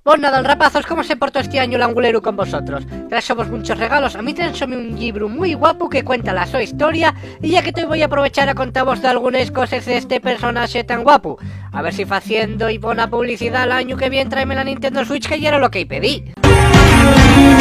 Pues nada, rapazos, ¿cómo se portó este año el Anguleru con vosotros? Traemos muchos regalos, a mí traensome un libro muy guapo que cuenta la su historia, y ya que te voy a aprovechar a contaros de algunas cosas de este personaje tan guapo. A ver si faciendo y buena publicidad el año que viene tráeme la Nintendo Switch, que ya era lo que pedí.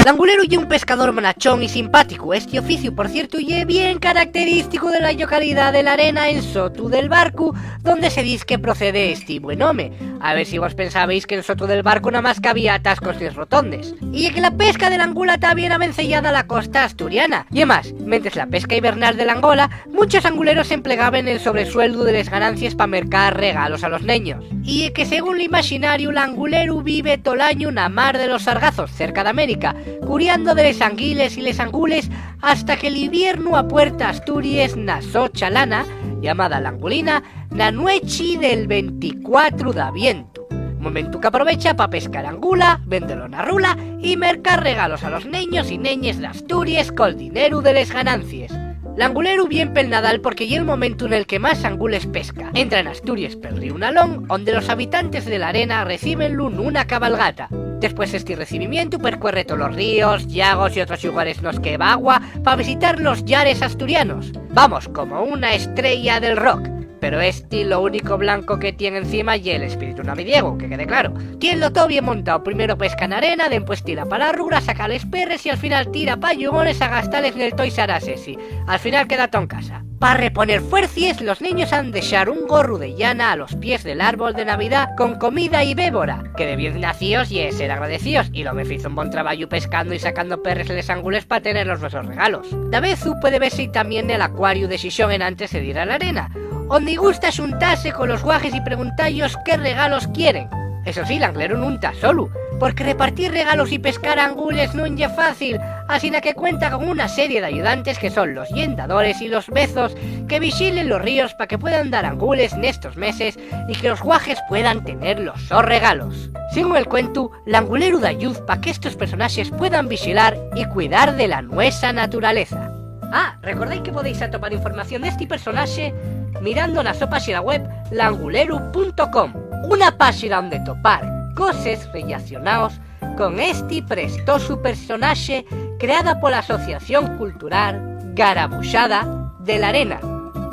L'Angulero ye un pescador monachón y simpático. Este oficio, por cierto, ye bien característico de la localidad de la Arena en Soto del Barco, donde se dice que procede este buen home. A ver si vos pensabais que en Soto del Barco nada más que había atascos y rotondes. Y que la pesca de la angula está bien avencellada a la costa asturiana. Y además, mientras la pesca hibernal de la Angola, muchos anguleros se emplegaban el sobresueldo de las ganancias para mercar regalos a los niños. Y que según el imaginario, l'Angulero vive todo el año en la mar de los Sargazos, cerca de América, curiando de les anguiles y les angules hasta que el invierno apuerta Asturias na socha lana, llamada l'angulina, na nuechi del 24 de aviento. Momento que aprovecha para pescar angula, venderlo na rula y mercar regalos a los niños y neñes de Asturias con el dinero de les ganancias. L'Angulero bien pel Nadal porque llega el momento en el que más angules pesca. Entra en Asturias pel río Nalón, donde los habitantes de la arena recibenlo en una cabalgata. Después este recibimiento percorre todos los ríos, llagos y otros lugares nos que va agua para visitar los llares asturianos. Vamos, como una estrella del rock. Pero lo único blanco que tiene encima y el espíritu navidiego, que quede claro. Tiene todo bien montado, primero pesca en arena, después tira para la rura, saca les perres y al final tira pa' yugones a gastarles en el Toys R Us y al final queda todo en casa. Para reponer fuercies, los niños han de echar un gorro de llana a los pies del árbol de Navidad con comida y bébora, que de bien nacidos y ser agradecidos, y lo me hizo un buen trabajo pescando y sacando perres les ángules para tener los nuestros regalos. Da vez puede verse también el acuario de Xixón antes de ir a la arena, donde gusta juntarse con los guajes y preguntallos qué regalos quieren. Eso sí, l'Anglero no está solo, porque repartir regalos y pescar angules no es fácil, así que cuenta con una serie de ayudantes que son los yendadores y los bezos que vigilen los ríos para que puedan dar angules en estos meses y que los guajes puedan tener los regalos. Según el cuento, l'Angulero da ayuda para que estos personajes puedan vigilar y cuidar de la nuestra naturaleza. Ah, recordáis que podéis atopar información de este personaje mirando la página web l'Angulero.com, una página donde topar cosas relacionadas con este prestoso personaje creada por la Asociación Cultural Garabuxada de la Arena,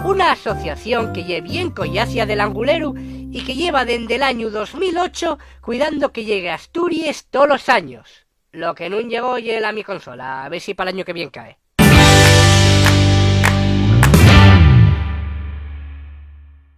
una asociación que lleva bien collacia del Angulero y que lleva desde el año 2008 cuidando que llegue a Asturias todos los años. Lo que no llegó llega a mi consola, a ver si para el año que viene cae.